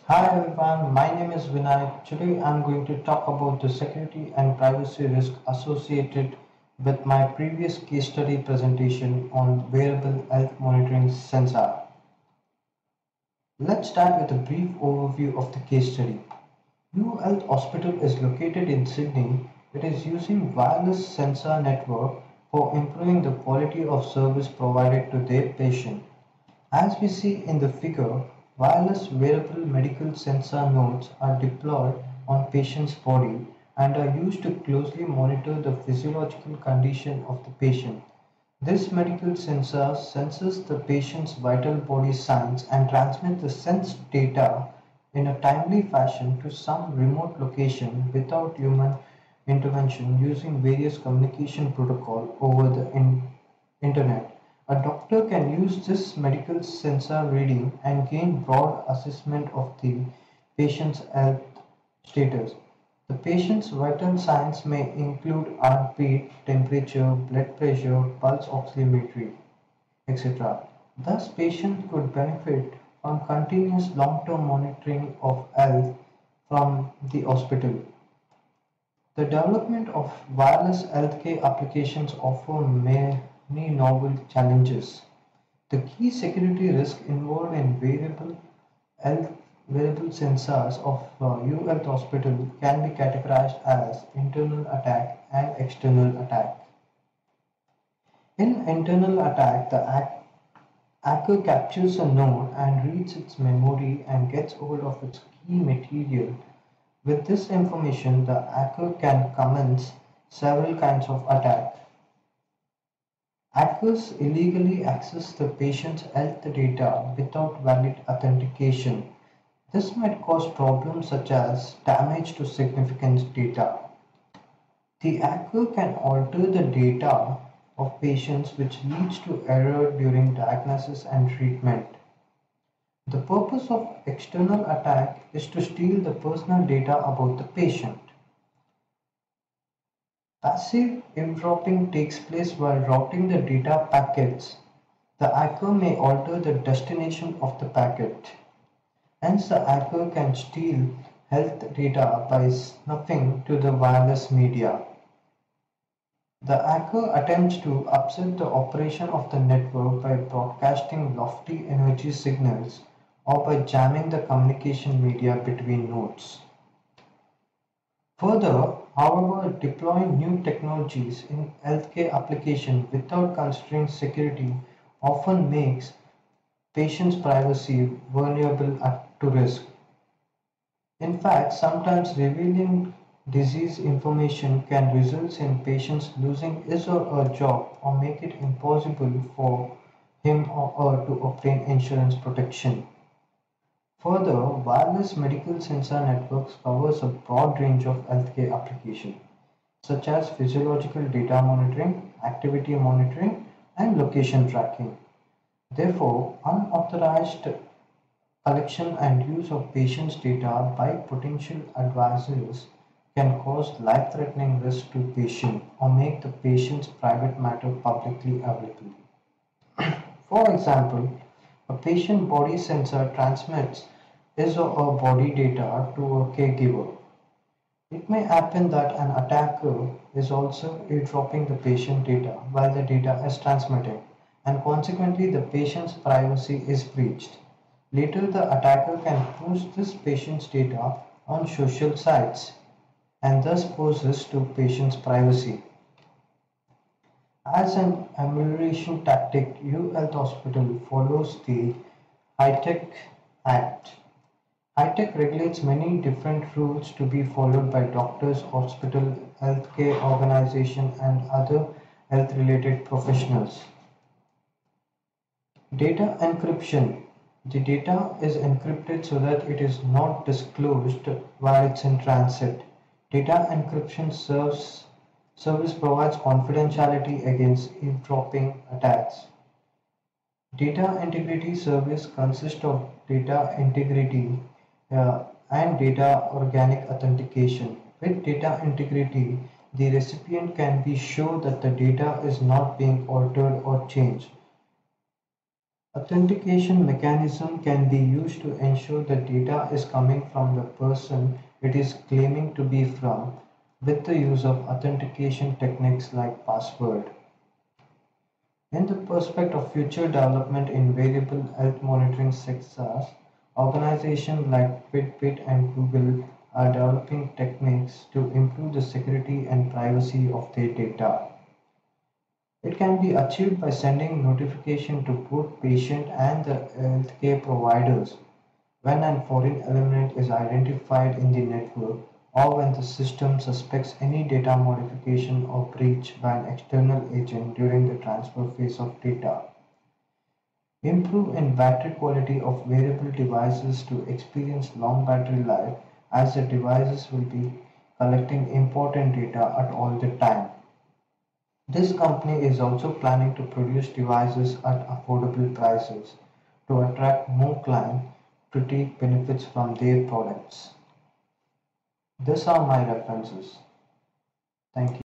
Hi everyone, my name is Vinay. Today I'm going to talk about the security and privacy risk associated with my previous case study presentation on wearable health monitoring sensor. Let's start with a brief overview of the case study. U Health Hospital is located in Sydney. It is using wireless sensor network for improving the quality of service provided to their patient. As we see in the figure, wireless wearable medical sensor nodes are deployed on patient's body and are used to closely monitor the physiological condition of the patient. This medical sensor senses the patient's vital body signs and transmits the sensed data in a timely fashion to some remote location without human intervention using various communication protocol over the internet. A doctor can use this medical sensor reading and gain broad assessment of the patient's health status. The patient's vital signs may include heartbeat, temperature, blood pressure, pulse oximetry, etc. Thus, patients could benefit from continuous long-term monitoring of health from the hospital. The development of wireless healthcare applications offer many novel challenges. The key security risks involved in health wearable sensors of U-Health Hospital can be categorized as internal attack and external attack. In internal attack, the hacker captures a node and reads its memory and gets hold of its key material. With this information, the hacker can commence several kinds of attack. Hackers illegally access the patient's health data without valid authentication. This might cause problems such as damage to significant data. The hacker can alter the data of patients, which leads to error during diagnosis and treatment. The purpose of external attack is to steal the personal data about the patient. Passive eavesdropping takes place while routing the data packets. The hacker may alter the destination of the packet. Hence, the hacker can steal health data by snuffing to the wireless media. The hacker attempts to upset the operation of the network by broadcasting lofty energy signals or by jamming the communication media between nodes. Further, however, deploying new technologies in healthcare application without considering security often makes patients' privacy vulnerable to risk. In fact, sometimes revealing disease information can result in patients losing his or her job or make it impossible for him or her to obtain insurance protection. Further, wireless medical sensor networks covers a broad range of healthcare applications, such as physiological data monitoring, activity monitoring, and location tracking. Therefore, unauthorized collection and use of patients' data by potential advisors can cause life-threatening risk to patient or make the patient's private matter publicly available. For example, a patient body sensor transmits his or her body data to a caregiver. It may happen that an attacker is also eavesdropping the patient data while the data is transmitting, and consequently the patient's privacy is breached. Later, the attacker can post this patient's data on social sites and thus poses to patient's privacy. As an amelioration tactic, U Health Hospital follows the High-Tech Act. High-Tech regulates many different rules to be followed by doctors, hospital, healthcare organization, and other health-related professionals. Data encryption. The data is encrypted so that it is not disclosed while it's in transit. Data encryption service provides confidentiality against eavesdropping attacks. Data integrity service consists of data integrity and data organic authentication. With data integrity, the recipient can be sure that the data is not being altered or changed. Authentication mechanism can be used to ensure the data is coming from the person it is claiming to be from with the use of authentication techniques like password. In the prospect of future development in wearable health monitoring sectors, organizations like Fitbit and Google are developing techniques to improve the security and privacy of their data. It can be achieved by sending notification to both patient and the healthcare providers when a foreign element is identified in the network or when the system suspects any data modification or breach by an external agent during the transfer phase of data. Improve in battery quality of wearable devices to experience long battery life as the devices will be collecting important data at all the time. This company is also planning to produce devices at affordable prices to attract more clients to take benefits from their products. These are my references. Thank you.